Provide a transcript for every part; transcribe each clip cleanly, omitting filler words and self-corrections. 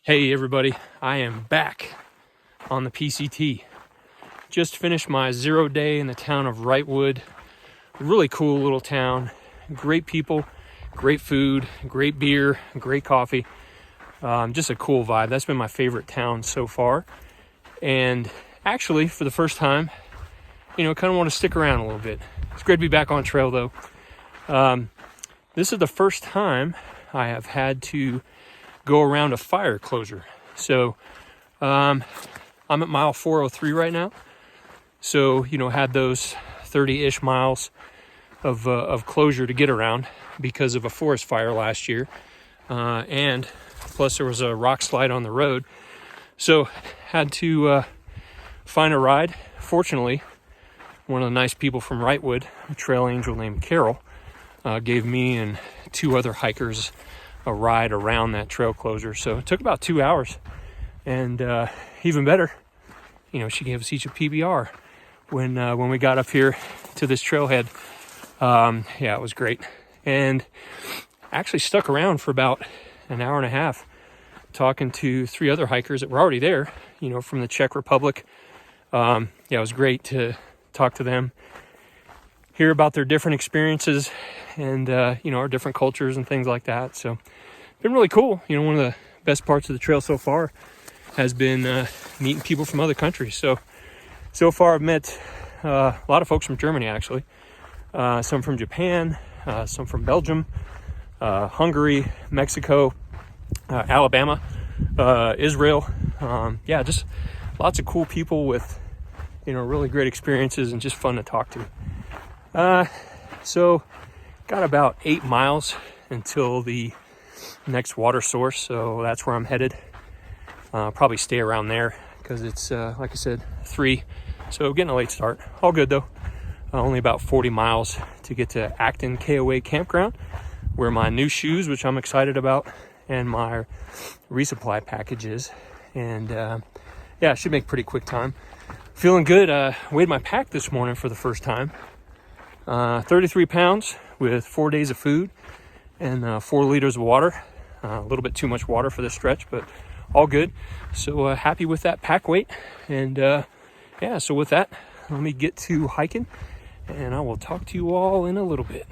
Hey everybody, I am back on the PCT. Just finished my 0 day in the town of Wrightwood. Really cool little town, great people, great food, great beer, great coffee. Just a cool vibe. That's been my favorite town so far. And actually, for the first time, kind of want to stick around a little bit. It's great to be back on trail though. This is the first time I have had to go around a fire closure. So I'm at mile 403 right now. So, had those 30-ish miles of closure to get around because of a forest fire last year. And plus there was a rock slide on the road. So had to find a ride. Fortunately, one of the nice people from Wrightwood, a trail angel named Carol, gave me and two other hikers a ride around that trail closure. So it took about 2 hours, and even better, she gave us each a PBR when we got up here to this trailhead. It was great, and actually stuck around for about an hour and a half talking to three other hikers that were already there, from the Czech Republic. It was great to talk to them, hear about their different experiences and, our different cultures and things like that. So been really cool. One of the best parts of the trail so far has been meeting people from other countries. So far I've met a lot of folks from Germany, actually. Some from Japan, some from Belgium, Hungary, Mexico, Alabama, Israel. Just lots of cool people with, really great experiences and just fun to talk to. So got about 8 miles until the next water source. So that's where I'm headed. Probably stay around there because it's, like I said, 3. So getting a late start. All good though. Only about 40 miles to get to Acton KOA Campground, where my new shoes, which I'm excited about, and my resupply package is. And it should make pretty quick time. Feeling good. Weighed my pack this morning for the first time. 33 pounds with 4 days of food and 4 liters of water. A little bit too much water for this stretch, but all good. So happy with that pack weight. And so with that, let me get to hiking, and I will talk to you all in a little bit.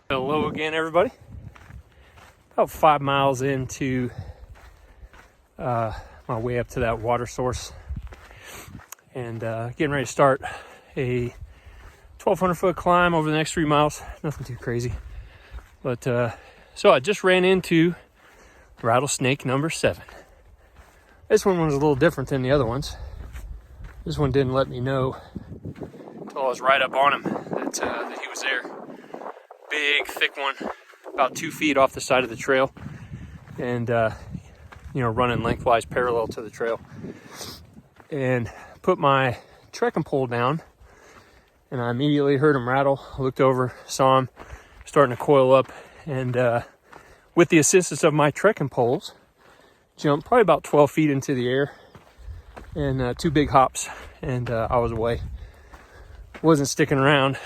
Hello again, everybody. About 5 miles into my way up to that water source, and getting ready to start a 1,200 foot climb over the next 3 miles. Nothing too crazy, but so I just ran into Rattlesnake number 7. This one was a little different than the other ones. This one didn't let me know until I was right up on him that he was there. Big, thick one, about 2 feet off the side of the trail, and running lengthwise parallel to the trail. And put my trekking pole down, and I immediately heard him rattle. I looked over, saw him starting to coil up, and with the assistance of my trekking poles, jumped probably about 12 feet into the air, and 2 big hops, and I was away. Wasn't sticking around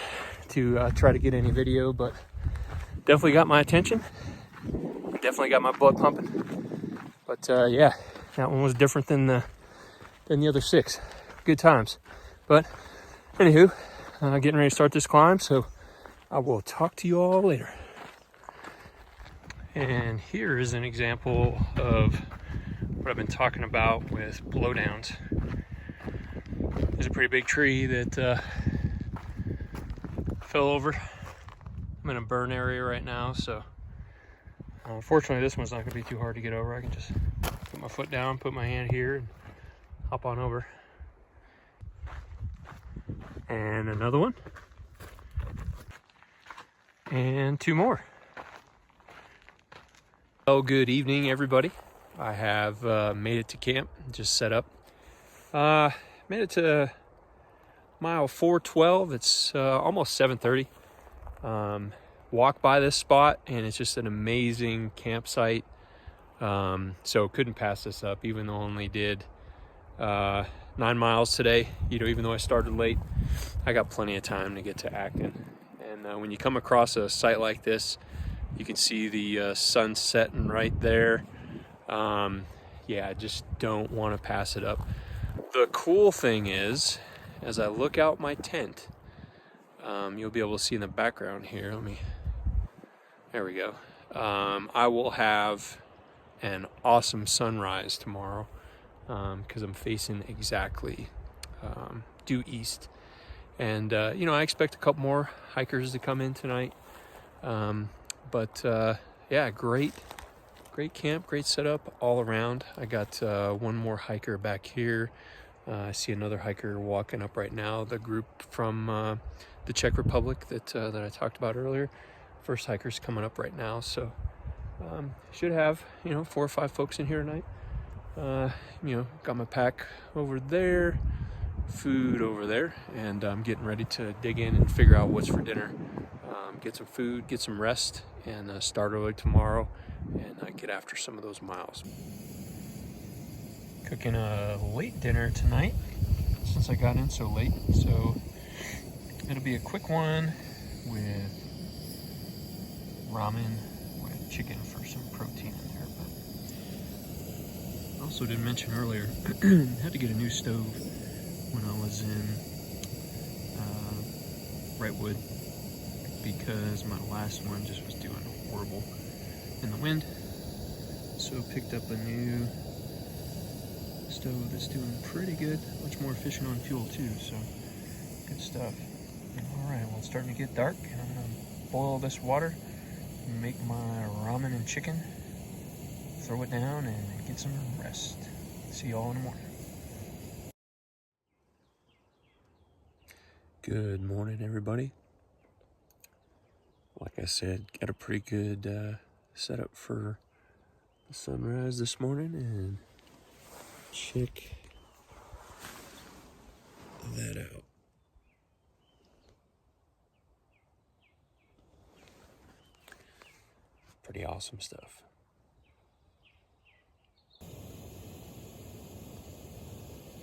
to try to get any video, but definitely got my attention. Definitely got my blood pumping. But that one was different than the other 6. Good times. But anywho, getting ready to start this climb, so I will talk to you all later. And here is an example of what I've been talking about with blowdowns. There's a pretty big tree that fell over. I'm in a burn area right now, so unfortunately this one's not going to be too hard to get over. I can just put my foot down, put my hand here, and hop on over. And another one. And 2 more. Oh, good evening, everybody. I have made it to camp, just set up. Made it to mile 412. It's almost 7:30. Walk by this spot and it's just an amazing campsite. So couldn't pass this up, even though I only did 9 miles today. Even though I started late, I got plenty of time to get to Acton. And when you come across a site like this, you can see the sun setting right there. Yeah, I just don't want to pass it up. The cool thing is, as I look out my tent, you'll be able to see in the background here. There we go. I will have an awesome sunrise tomorrow because I'm facing exactly due east. And, I expect a couple more hikers to come in tonight. Yeah, great camp, great setup all around. I got one more hiker back here. I see another hiker walking up right now, the group from the Czech Republic that I talked about earlier. First hiker's coming up right now, so should have 4 or 5 folks in here tonight. Got my pack over there, food over there, and I'm getting ready to dig in and figure out what's for dinner. Get some food, get some rest, and start early tomorrow and get after some of those miles. Cooking a late dinner tonight since I got in so late, so it'll be a quick one with ramen with chicken for some protein in there. But I also didn't mention earlier, had to get a new stove when I was in Wrightwood because my last one just was doing horrible in the wind. So picked up a new stove that's doing pretty good, much more efficient on fuel too, so good stuff. Alright, well, it's starting to get dark, and I'm gonna boil this water, make my ramen and chicken, throw it down, and get some rest. See you all in the morning. Good morning, everybody. Like I said, got a pretty good setup for the sunrise this morning, and check that out. Pretty awesome stuff.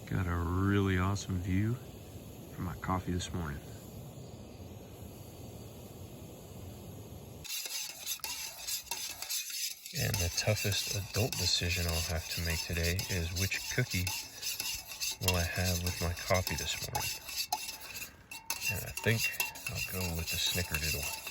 Got a really awesome view from my coffee this morning. And the toughest adult decision I'll have to make today is which cookie will I have with my coffee this morning. And I think I'll go with the snickerdoodle.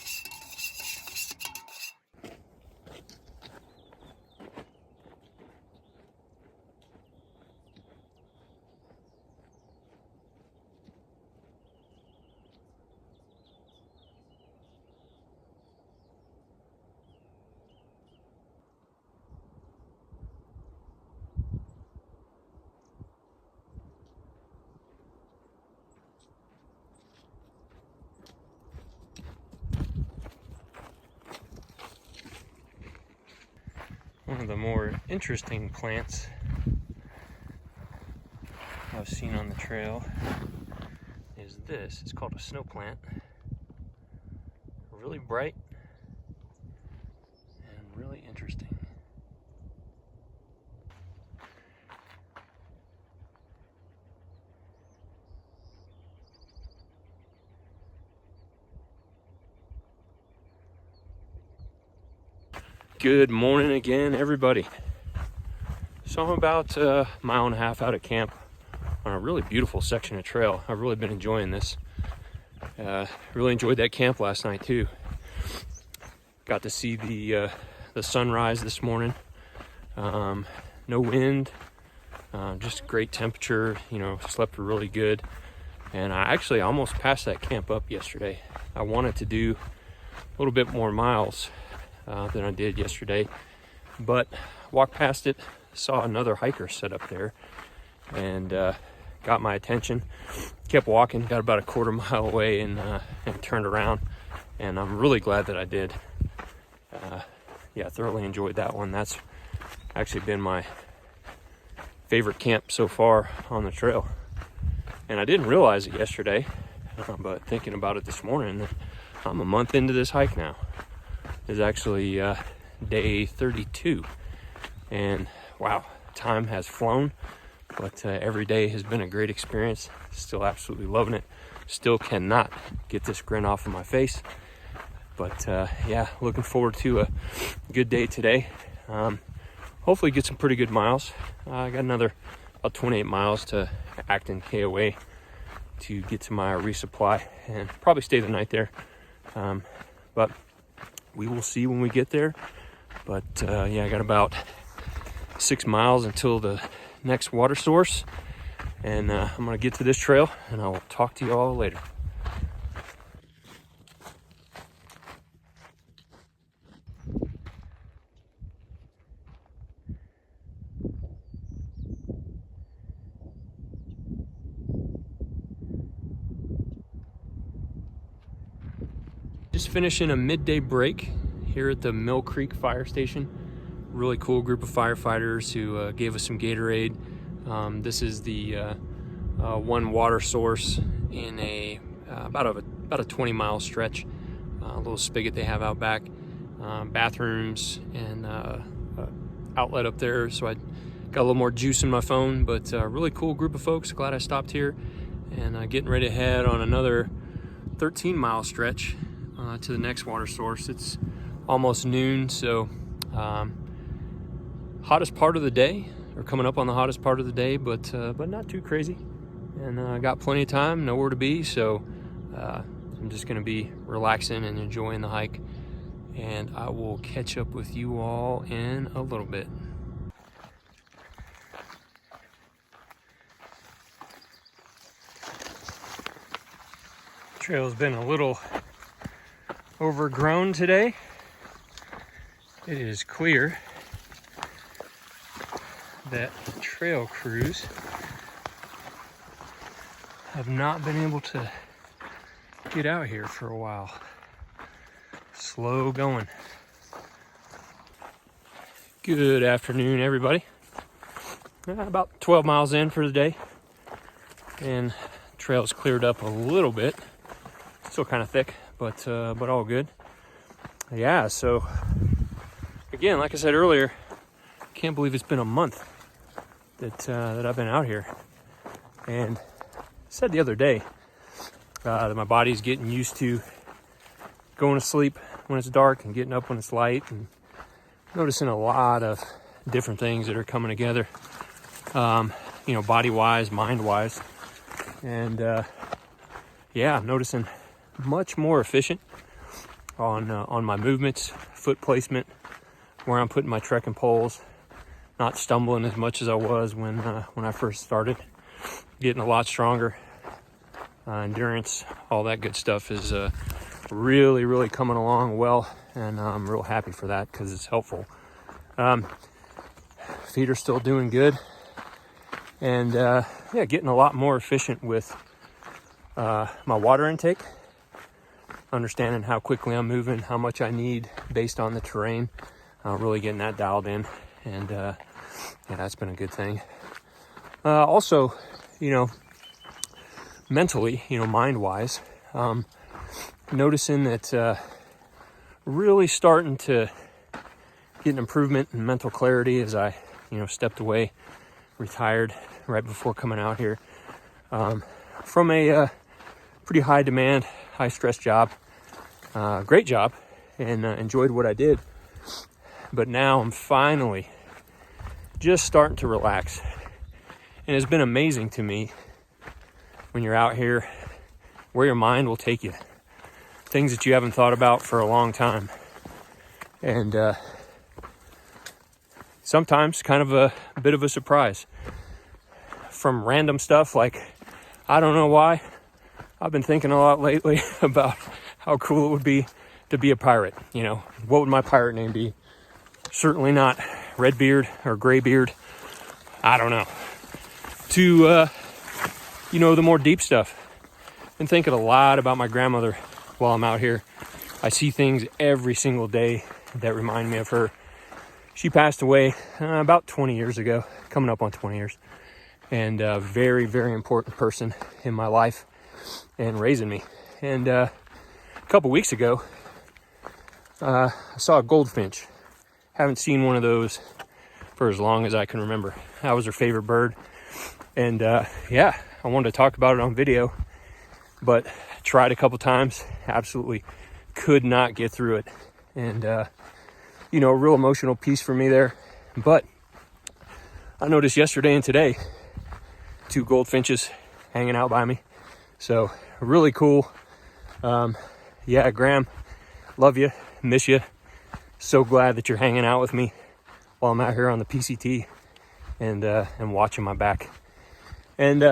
One of the more interesting plants I've seen on the trail is this. It's called a snow plant. Really bright and really interesting. Good morning again, everybody. So I'm about a mile and a half out of camp on a really beautiful section of trail. I've really been enjoying this. Really enjoyed that camp last night too. Got to see the sunrise this morning. No wind, just great temperature. Slept really good, and I actually almost passed that camp up yesterday. I wanted to do a little bit more miles than I did yesterday, but walked past it, saw another hiker set up there, and got my attention. Kept walking, got about a quarter mile away, and turned around, and I'm really glad that I did. Yeah, thoroughly enjoyed that one. That's actually been my favorite camp so far on the trail. And I didn't realize it yesterday, but thinking about it this morning, I'm a month into this hike now. It's actually day 32. And wow, time has flown, but every day has been a great experience. Still absolutely loving it. Still cannot get this grin off of my face. But yeah, looking forward to a good day today. Hopefully get some pretty good miles. I got another about 28 miles to Acton, KOA to get to my resupply and probably stay the night there. But we will see when we get there. But yeah, I got about 6 miles until the next water source. And I'm gonna get to this trail and I will talk to you all later. Just finishing a midday break here at the Mill Creek Fire Station. Really cool group of firefighters who gave us some Gatorade. This is the one water source in about a 20-mile stretch. A little spigot they have out back, bathrooms and outlet up there. So I got a little more juice in my phone, but really cool group of folks. Glad I stopped here and getting ready to head on another 13-mile stretch to the next water source. It's almost noon, so hottest part of the day, or coming up on the hottest part of the day, but not too crazy. And I got plenty of time, nowhere to be, so I'm just gonna be relaxing and enjoying the hike. And I will catch up with you all in a little bit. Trail's been a little overgrown today. It is clear that the trail crews have not been able to get out here for a while. Slow going. Good afternoon, everybody. About 12 miles in for the day, and trail's cleared up a little bit. Still kind of thick, but all good. Yeah, so again, like I said earlier, can't believe it's been a month that I've been out here. And I said the other day that my body's getting used to going to sleep when it's dark and getting up when it's light, and noticing a lot of different things that are coming together, you know, body-wise, mind-wise. And yeah, I'm noticing much more efficient on my movements, foot placement, where I'm putting my trekking poles, not stumbling as much as I was when I first started, getting a lot stronger. Endurance, all that good stuff is really coming along well, and I'm real happy for that because it's helpful. Feet are still doing good, and yeah, getting a lot more efficient with my water intake, understanding how quickly I'm moving, how much I need based on the terrain, really getting that dialed in, and yeah, that's been a good thing. Also, you know, mentally, you know, mind-wise, noticing that really starting to get an improvement in mental clarity as I, you know, stepped away, retired right before coming out here from a pretty high demand, high stress job. Great job, and enjoyed what I did. But now I'm finally just starting to relax. And it's been amazing to me when you're out here where your mind will take you. Things that you haven't thought about for a long time. And sometimes kind of a bit of a surprise. From random stuff like, I don't know why, I've been thinking a lot lately about how cool it would be to be a pirate. You know, what would my pirate name be? Certainly not Redbeard or Graybeard. I don't know. To, you know, the more deep stuff. Been thinking a lot about my grandmother while I'm out here. I see things every single day that remind me of her. She passed away about 20 years ago, coming up on 20 years. and a very, very important person in my life and raising me. And a couple weeks ago, I saw a goldfinch. Haven't seen one of those for as long as I can remember. That was her favorite bird. And yeah, I wanted to talk about it on video, but tried a couple times, absolutely could not get through it. And you know, a real emotional piece for me there. But I noticed yesterday and today 2 goldfinches hanging out by me, so really cool. Yeah, Graham, love you, miss you. So glad that you're hanging out with me while I'm out here on the PCT and watching my back. And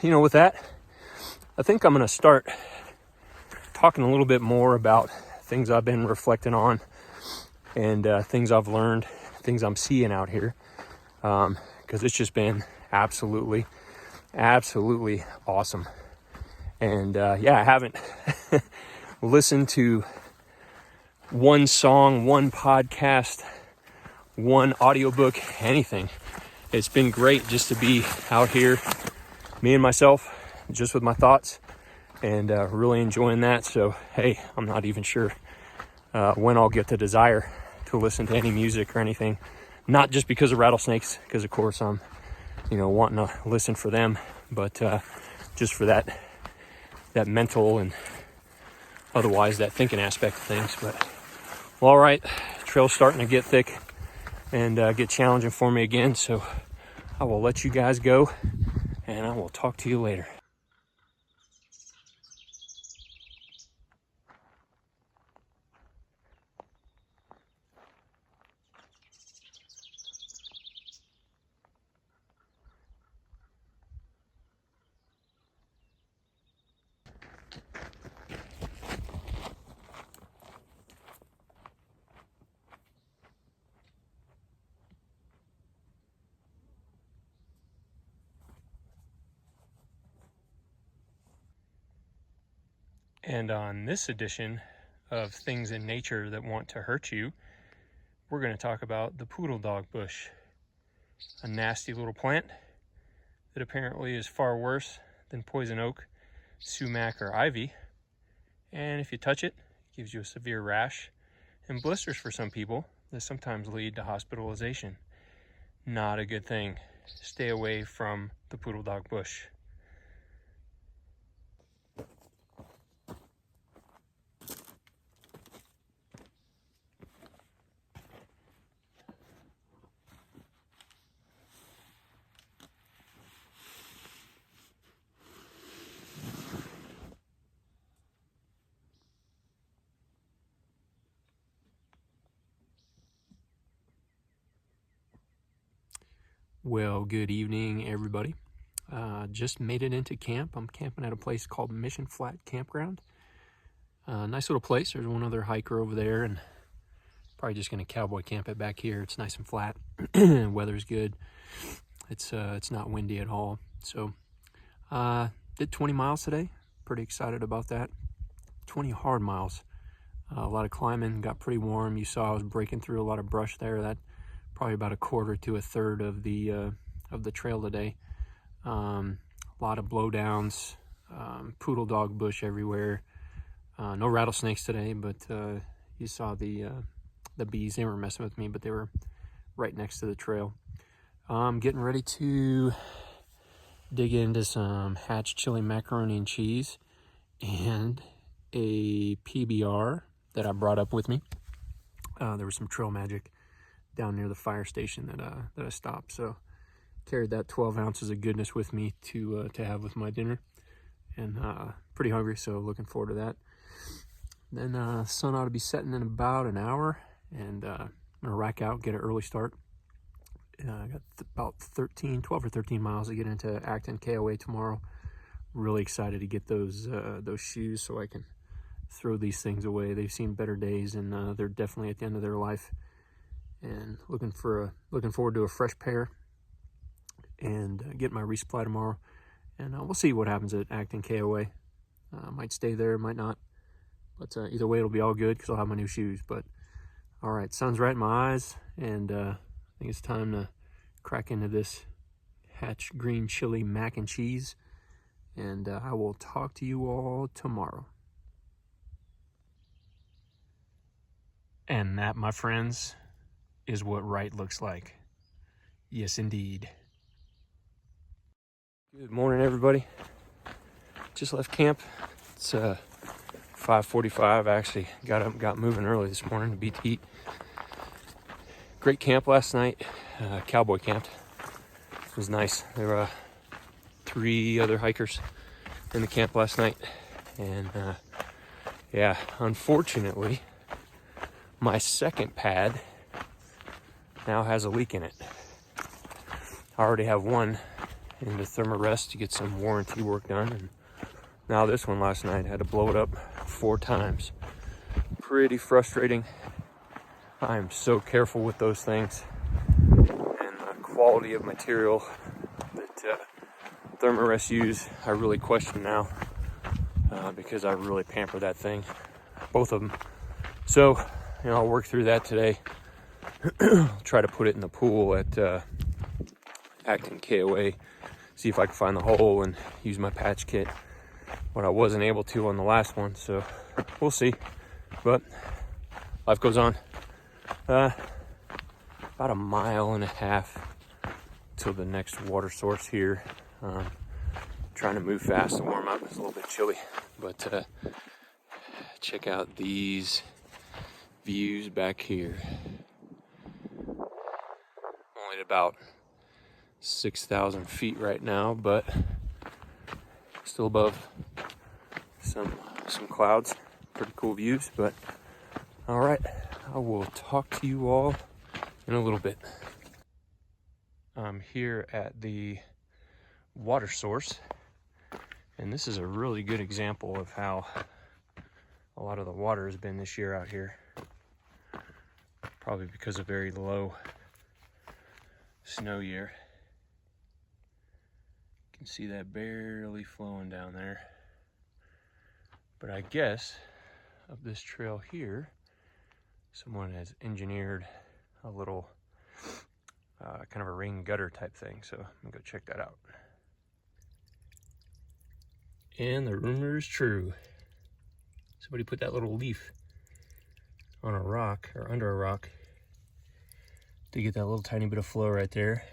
you know, with that, I think I'm gonna start talking a little bit more about things I've been reflecting on and things I've learned, things I'm seeing out here, because it's just been absolutely awesome. And yeah, I haven't listened to one song, one podcast, one audiobook, anything. It's been great just to be out here, me and myself, just with my thoughts, and really enjoying that. So hey, I'm not even sure when I'll get the desire to listen to any music or anything, not just because of rattlesnakes, because of course I'm, you know, wanting to listen for them, but just for that mental and otherwise that thinking aspect of things. But well, all right, trail's starting to get thick and get challenging for me again, so I will let you guys go and I will talk to you later. And on this edition of Things in Nature That Want to Hurt You, we're going to talk about the poodle dog bush, a nasty little plant that apparently is far worse than poison oak, sumac, or ivy. And if you touch it, it gives you a severe rash and blisters for some people that sometimes lead to hospitalization. Not a good thing. Stay away from the poodle dog bush. Well, good evening, everybody. Just made it into camp. I'm camping at a place called Mission Flat Campground. Nice little place. There's one other hiker over there, and probably just going to cowboy camp it back here. It's nice and flat. Weather's good. It's not windy at all. So did 20 miles today. Pretty excited about that. 20 hard miles. A lot of climbing. Got pretty warm. You saw I was breaking through a lot of brush there. That probably about a quarter to a third of the trail today. A lot of blowdowns, poodle dog bush everywhere. No rattlesnakes today, but you saw the bees. They weren't messing with me, but they were right next to the trail. I'm getting ready to dig into some Hatch chili macaroni and cheese and a PBR that I brought up with me. There was some trail magic down near the fire station that I stopped, so carried that 12 ounces of goodness with me to have with my dinner, and pretty hungry, so looking forward to that. Then sun ought to be setting in about an hour, and I'm gonna rack out, get an early start. I got about 12 or 13 miles to get into Acton KOA tomorrow. Really excited to get those shoes so I can throw these things away. They've seen better days, and they're definitely at the end of their life. And looking forward to a fresh pair and get my resupply tomorrow. And we'll see what happens at Acton KOA. Might stay there, might not. But either way, it'll be all good because I'll have my new shoes. But all right, sun's right in my eyes, and I think it's time to crack into this Hatch green chili mac and cheese. And I will talk to you all tomorrow. And that, my friends, is what right looks like. Yes, indeed. Good morning, everybody. Just left camp. It's 5:45. I actually got up and got moving early this morning to beat the heat. Great camp last night. Cowboy camped. It was nice. There were 3 other hikers in the camp last night. And yeah, unfortunately, my second pad now has a leak in it. I already have one in the thermarest to get some warranty work done, and now this one last night had to blow it up 4 times. Pretty frustrating. I am so careful with those things, and the quality of material that thermarest use I really question now, because I really pamper that thing, both of them. So I'll work through that today. Try to put it in the pool at Acton KOA, see if I can find the hole and use my patch kit, what I wasn't able to on the last one. So we'll see, but life goes on. About 1.5 miles till the next water source here. Trying to move fast to warm up. It's a little bit chilly, but check out these views back here. Only at about 6,000 feet right now, but still above some clouds. Pretty cool views, but all right, I will talk to you all in a little bit. I'm here at the water source, and this is a really good example of how a lot of the water has been this year out here. Probably because of very low snow year. You can see that barely flowing down there. But I guess up this trail here, someone has engineered a little kind of a rain gutter type thing. So I'm gonna go check that out. And the rumor is true. Somebody put that little leaf on a rock or under a rock to get that little tiny bit of flow right there.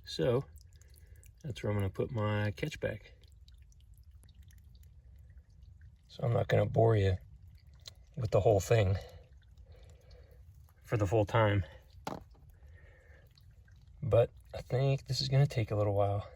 So that's where I'm gonna put my catch back. So I'm not gonna bore you with the whole thing for the full time, but I think this is gonna take a little while.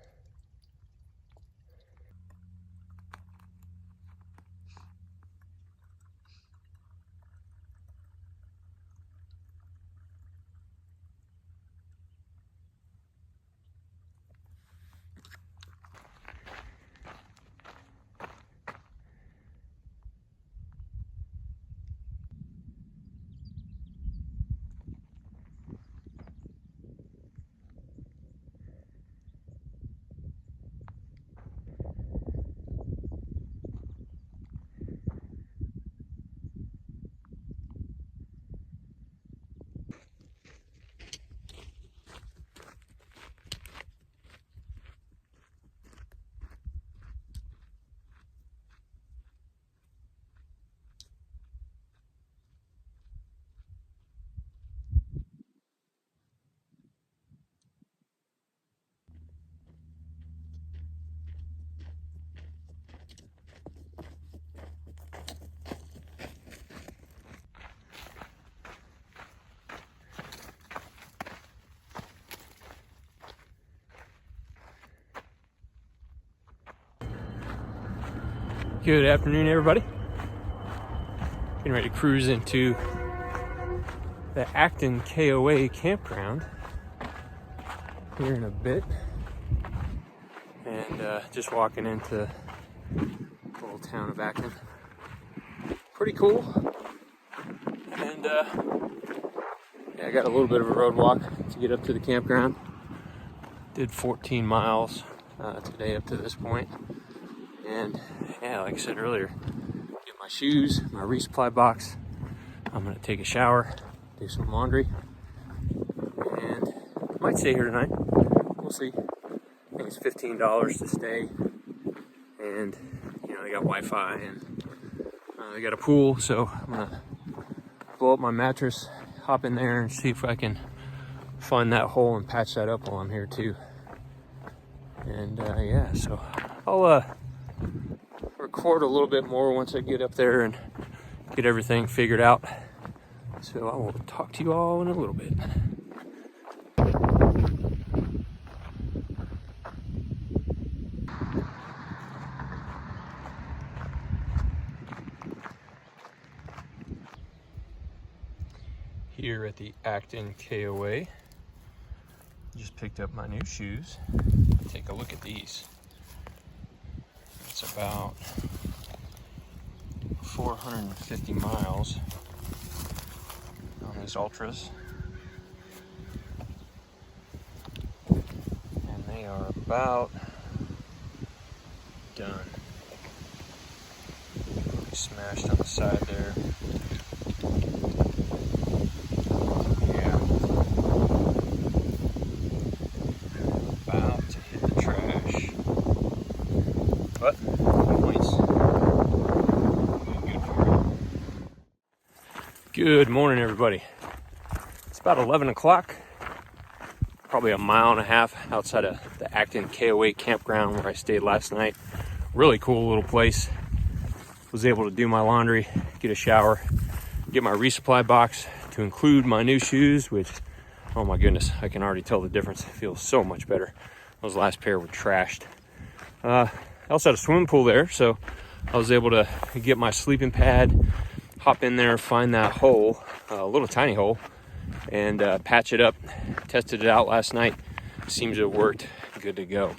Good afternoon, everybody. Getting ready to cruise into the Acton KOA campground here in a bit. And just walking into the little town of Acton. Pretty cool. And yeah, I got a little bit of a road walk to get up to the campground. Did 14 miles today up to this point. And yeah, like I said earlier, get my shoes, my resupply box. I'm gonna take a shower, do some laundry, and might stay here tonight. We'll see. everything's $15 to stay, and you know they got Wi-Fi and they got a pool. So I'm gonna blow up my mattress, hop in there, and see if I can find that hole and patch that up while I'm here too. And yeah, so I'll record a little bit more once I get up there and get everything figured out. So I will talk to you all in a little bit. Here at the Acton KOA, just picked up my new shoes. Take a look at these. It's about 450 miles on these Ultras, and they are about done. Smashed on the side there. Yeah. About to hit the trash. But points. Good for it. Good morning, everybody. It's about 11 o'clock. Probably a mile and a half outside of the Acton KOA campground where I stayed last night. Really cool little place. Was able to do my laundry, get a shower, get my resupply box to include my new shoes, which, oh my goodness, I can already tell the difference. It feels so much better. Those last pair were trashed. I also had a swimming pool there, so I was able to get my sleeping pad, hop in there, find that hole, a little tiny hole, and patch it up. Tested it out last night. Seems to have worked. Good to go.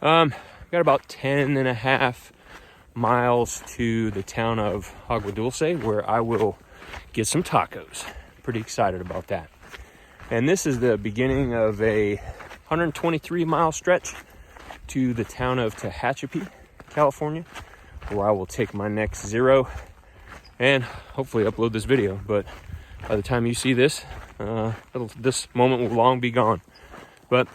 Got about 10 and a half miles to the town of Agua Dulce, where I will get some tacos. Pretty excited about that. And this is the beginning of a 123 mile stretch to the town of Tehachapi, California, where I will take my next zero and hopefully upload this video. But by the time you see this, this moment will long be gone. But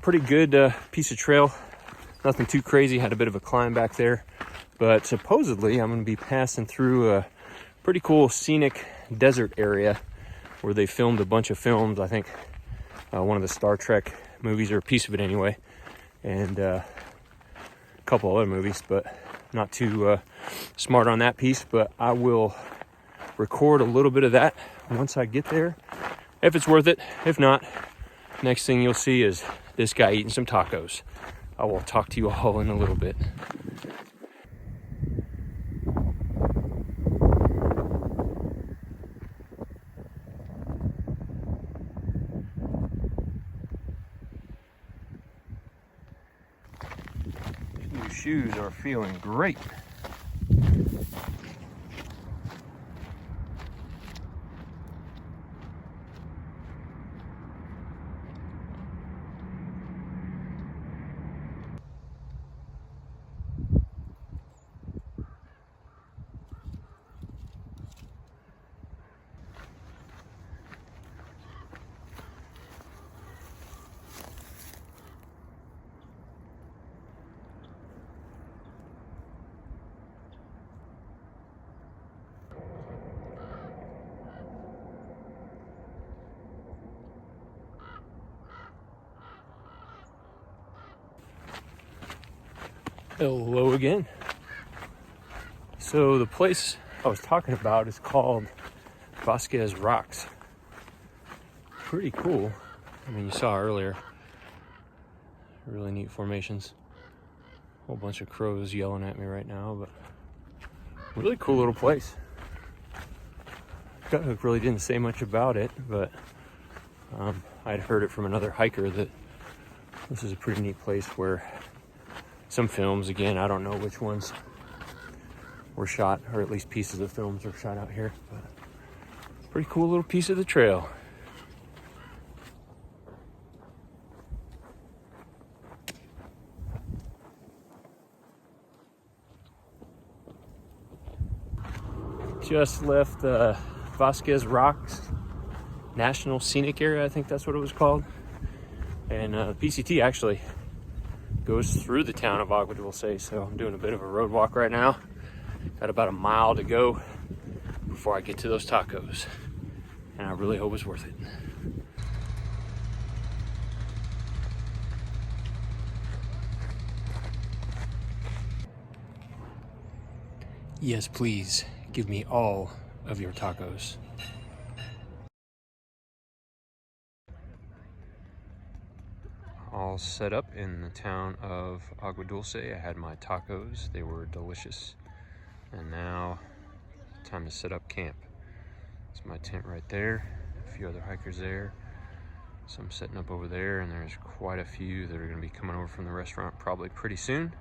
pretty good piece of trail. Nothing too crazy. Had a bit of a climb back there, but supposedly I'm going to be passing through a pretty cool scenic desert area where they filmed a bunch of films. I think one of the Star Trek movies, or a piece of it anyway, and a couple other movies, but not too smart on that piece. But I will record a little bit of that once I get there, if it's worth it. If not, next thing you'll see is this guy eating some tacos. I will talk to you all in a little bit. These new shoes are feeling great. Hello again. So the place I was talking about is called Vasquez Rocks. Pretty cool. I mean, you saw earlier. Really neat formations. Whole bunch of crows yelling at me right now, but really cool little place. Guide really didn't say much about it, but I'd heard it from another hiker that this is a pretty neat place where some films, again, I don't know which ones were shot, or at least pieces of films were shot out here, but pretty cool little piece of the trail. Just left the Vasquez Rocks National Scenic Area, I think that's what it was called. And the PCT actually goes through the town of Agua Dulce, so I'm doing a bit of a road walk right now. Got about a mile to go before I get to those tacos, and I really hope it's worth it. Yes, please give me all of your tacos. All set up in the town of Agua Dulce. I had my tacos, they were delicious. And now, time to set up camp. It's my tent right there, a few other hikers there. So I'm setting up over there, and there's quite a few that are gonna be coming over from the restaurant probably pretty soon.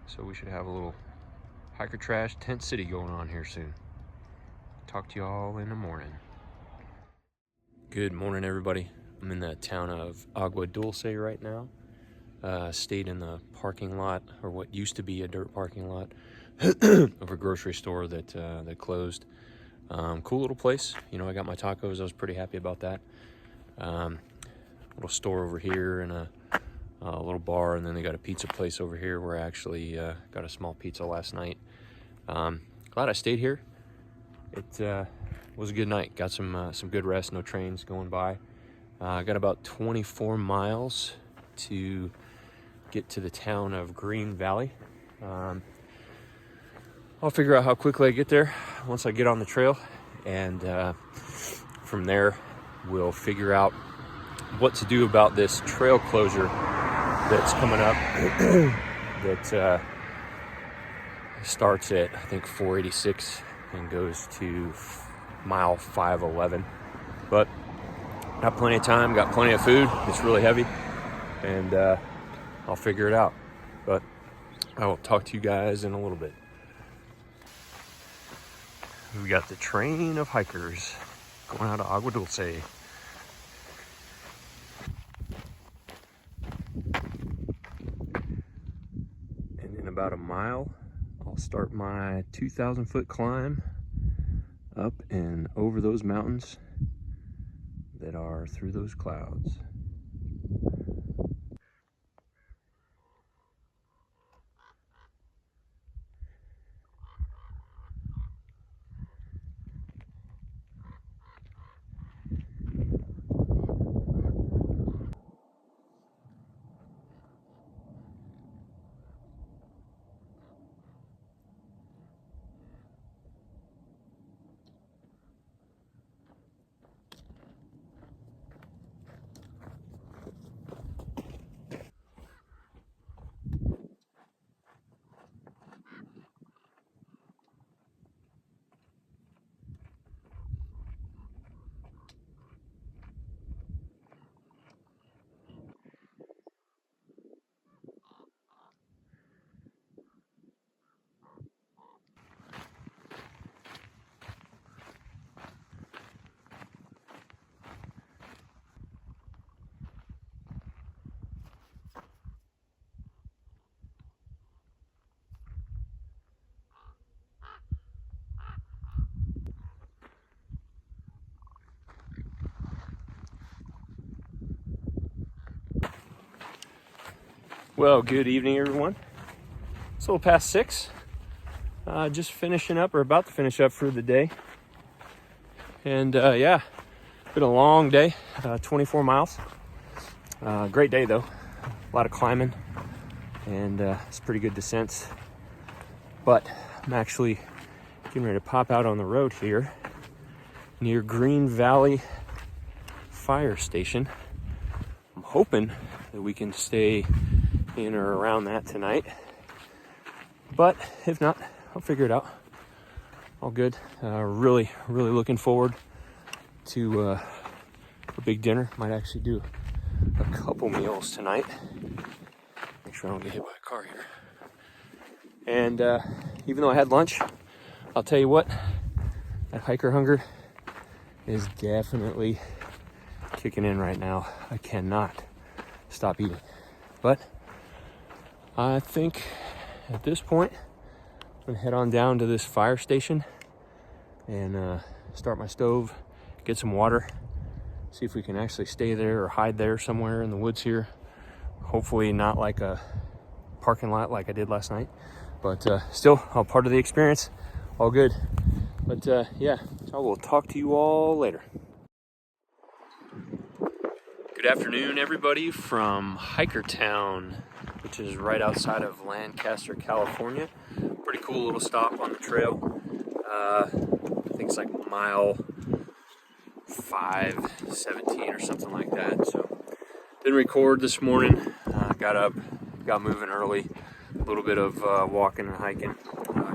So we should have a little hiker trash tent city going on here soon. Talk to you all in the morning. Good morning, everybody. I'm in the town of Agua Dulce right now. Stayed in the parking lot, or what used to be a dirt parking lot of a grocery store that closed. Cool little place. You know, I got my tacos. I was pretty happy about that. Little store over here and a little bar, and then they got a pizza place over here where I actually got a small pizza last night. Glad I stayed here. It was a good night. Got some good rest. No trains going by. I got about 24 miles to get to the town of Green Valley. I'll figure out how quickly I get there once I get on the trail, and from there we'll figure out what to do about this trail closure that's coming up that starts at, I think, 486 and goes to mile 511. But got plenty of time, got plenty of food. It's really heavy, and I'll figure it out. But I will talk to you guys in a little bit. We got the train of hikers going out of Agua Dulce. And in about a mile, I'll start my 2,000-foot climb up and over those mountains that are through those clouds. Well, good evening, everyone. It's a little past 6. Just finishing up, or about to finish up for the day. And yeah, been a long day, 24 miles. Great day though, a lot of climbing, and it's pretty good descents. But I'm actually getting ready to pop out on the road here near Green Valley Fire Station. I'm hoping that we can stay in or around that tonight, but if not, I'll figure it out. All good. Really looking forward to a big dinner. Might actually do a couple meals tonight. Make sure I don't get hit by a car here. And even though I had lunch, I'll tell you what, that hiker hunger is definitely kicking in right now. I cannot stop eating. But I think at this point, I'm gonna head on down to this fire station and start my stove, get some water, See if we can actually stay there or hide there somewhere in the woods here. Hopefully not like a parking lot like I did last night, but still all part of the experience, all good. But yeah, I will talk to you all later. Good afternoon, everybody, from Hikertown, which is right outside of Lancaster, California. Pretty cool little stop on the trail. I think it's like mile 517 or something like that. So didn't record this morning. Got up, got moving early. A little bit of walking and hiking.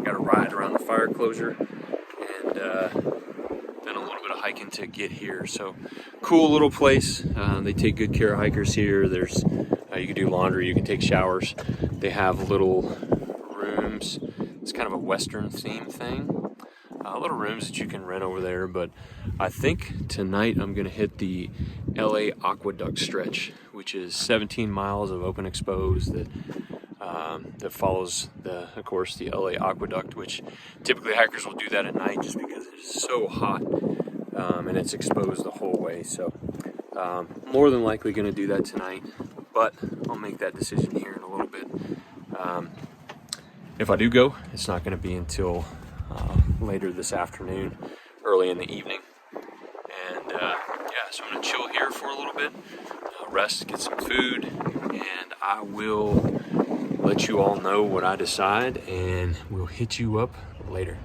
Got a ride around the fire closure, and then a little bit of hiking to get here. So cool little place. They take good care of hikers here. There's you can do laundry, you can take showers. They have little rooms. It's kind of a Western theme thing. Little rooms that you can rent over there. But I think tonight I'm gonna hit the LA Aqueduct stretch, which is 17 miles of open exposed that follows of course, the LA Aqueduct, which typically hikers will do that at night just because it is so hot, and it's exposed the whole way. So more than likely going to do that tonight, but I'll make that decision here in a little bit. If I do go, it's not going to be until later this afternoon, early in the evening. And yeah, so I'm going to chill here for a little bit, rest, get some food, and I will let you all know what I decide, and we'll hit you up later.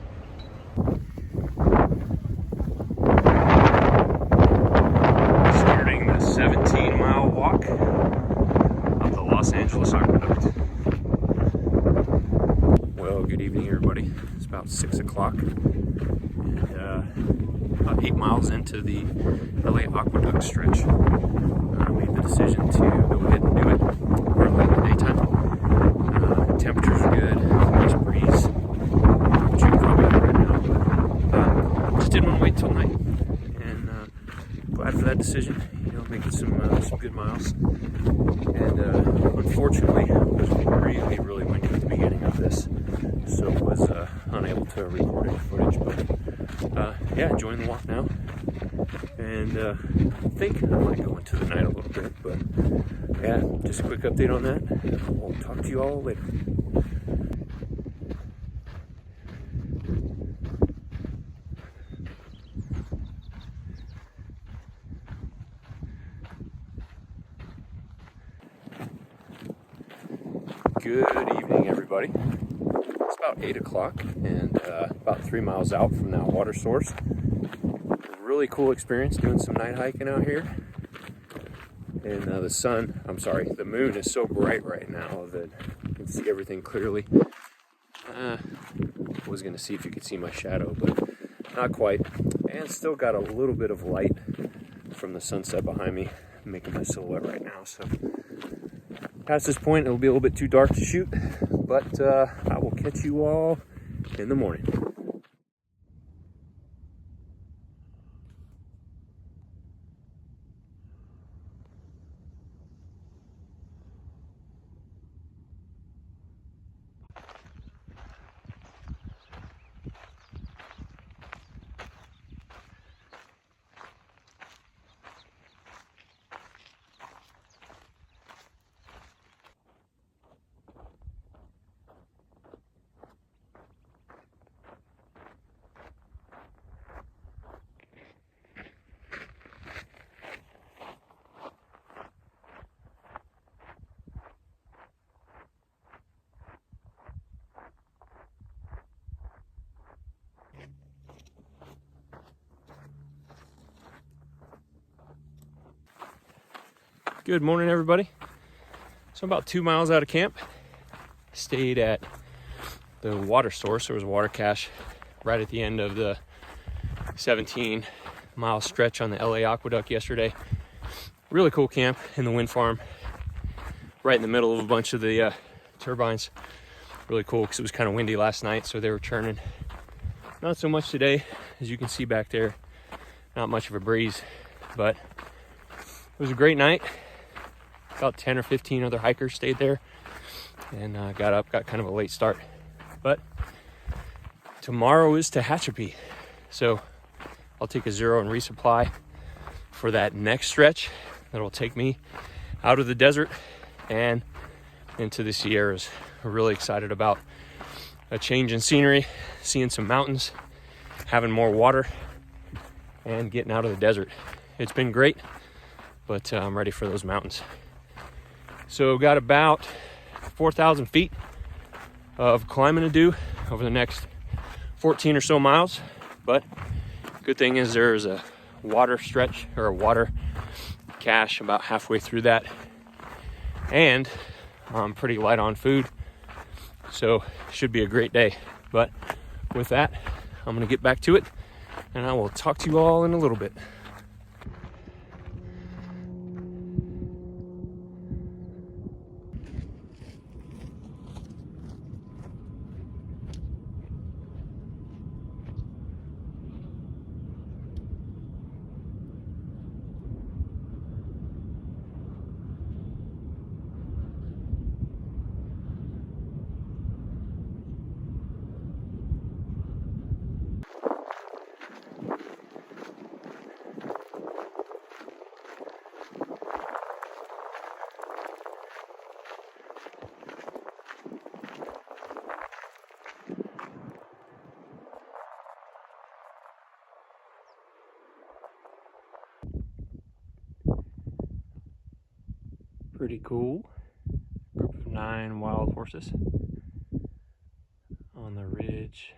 Starting the 17-mile walk up the Los Angeles Aqueduct. Well, good evening, everybody. It's about 6 o'clock, and about 8 miles into the LA Aqueduct stretch. I made the decision to go ahead and do it early in the daytime. Temperatures are good, nice breeze, which you can probably hear right now, but just didn't want to wait till night, and glad for that decision, you know, making some good miles. And unfortunately, it was really windy at the beginning of this, so was unable to record any footage, but yeah, enjoying the walk now, and I think I might go into the night a little bit, but yeah, just a quick update on that. We'll talk to you all later. Good evening, everybody. It's about 8 o'clock and about 3 miles out from that water source. Really cool experience doing some night hiking out here. And the moon is so bright right now that you can see everything clearly. I was going to see if you could see my shadow, but not quite. And still got a little bit of light from the sunset behind me, making my silhouette right now. So past this point, it'll be a little bit too dark to shoot, but I will catch you all in the morning. Good morning, everybody. So I'm about 2 miles out of camp. Stayed at the water source. There was a water cache right at the end of the 17-mile stretch on the LA Aqueduct yesterday. Really cool camp in the wind farm, right in the middle of a bunch of the turbines. Really cool because it was kind of windy last night, so they were churning. Not so much today, as you can see back there. Not much of a breeze, but it was a great night. About 10 or 15 other hikers stayed there, and got kind of a late start. But tomorrow is Tehachapi, so I'll take a 0 and resupply for that next stretch that will take me out of the desert and into the Sierras. I'm really excited about a change in scenery, seeing some mountains, having more water, and getting out of the desert. It's been great, but I'm ready for those mountains. So got about 4,000 feet of climbing to do over the next 14 or so miles. But good thing is there's a water stretch or a water cache about halfway through that. And I'm pretty light on food, so should be a great day. But with that, I'm gonna get back to it, and I will talk to you all in a little bit. Pretty cool. Group of 9 wild horses on the ridge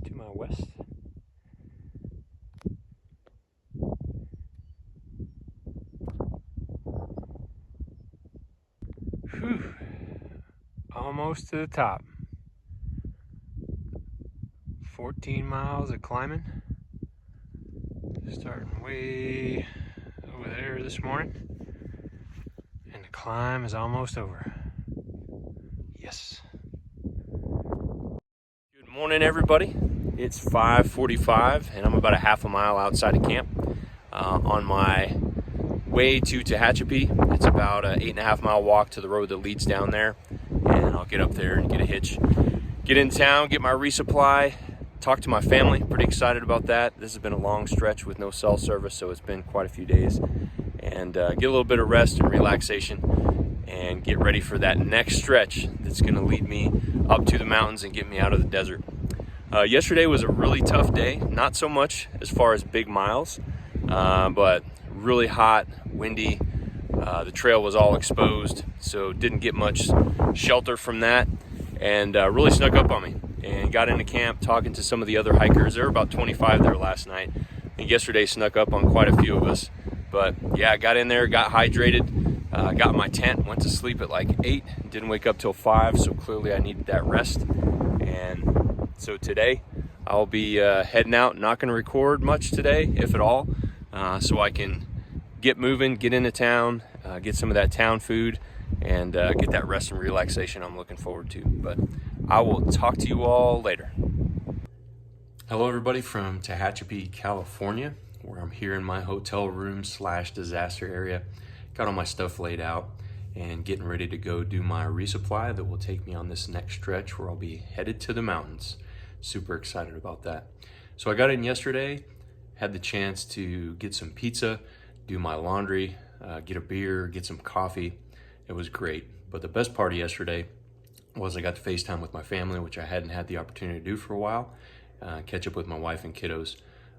to my west. Whew. Almost to the top. 14 miles of climbing. Starting way over there this morning. And the climb is almost over. Yes. Good morning, everybody. It's 5:45 and I'm about a half a mile outside of camp on my way to Tehachapi. It's about an 8.5 mile walk to the road that leads down there. And I'll get up there and get a hitch. Get in town, get my resupply, talk to my family. Pretty excited about that. This has been a long stretch with no cell service, so it's been quite a few days. And get a little bit of rest and relaxation and get ready for that next stretch that's gonna lead me up to the mountains and get me out of the desert. Yesterday was a really tough day, not so much as far as big miles, but really hot, windy. The trail was all exposed, so didn't get much shelter from that, and really snuck up on me. And got into camp talking to some of the other hikers. There were about 25 there last night, and yesterday snuck up on quite a few of us. But yeah, I got in there, got hydrated, got in my tent, went to sleep at like 8, didn't wake up till 5, so clearly I needed that rest. And so today I'll be heading out, not gonna record much today, if at all, so I can get moving, get into town, get some of that town food, and get that rest and relaxation I'm looking forward to. But I will talk to you all later. Hello everybody from Tehachapi, California, where I'm here in my hotel room / disaster area. Got all my stuff laid out and getting ready to go do my resupply that will take me on this next stretch where I'll be headed to the mountains. Super excited about that. So I got in yesterday, had the chance to get some pizza, do my laundry, get a beer, get some coffee. It was great. But the best part of yesterday was I got to FaceTime with my family, which I hadn't had the opportunity to do for a while, catch up with my wife and kiddos.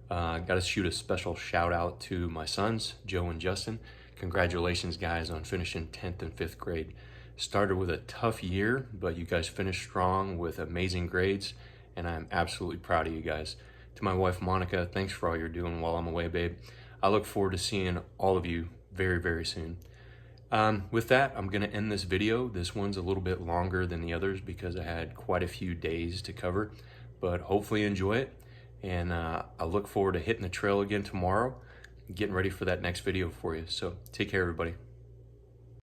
Got to shoot a special shout out to my sons, Joe and Justin. Congratulations, guys, on finishing 10th and 5th grade. Started with a tough year, but you guys finished strong with amazing grades, and I'm absolutely proud of you guys. To my wife, Monica, thanks for all you're doing while I'm away, babe. I look forward to seeing all of you very, very soon. With that, I'm going to end this video. This one's a little bit longer than the others because I had quite a few days to cover, but hopefully enjoy it. And I look forward to hitting the trail again tomorrow, getting ready for that next video for you. So take care, everybody.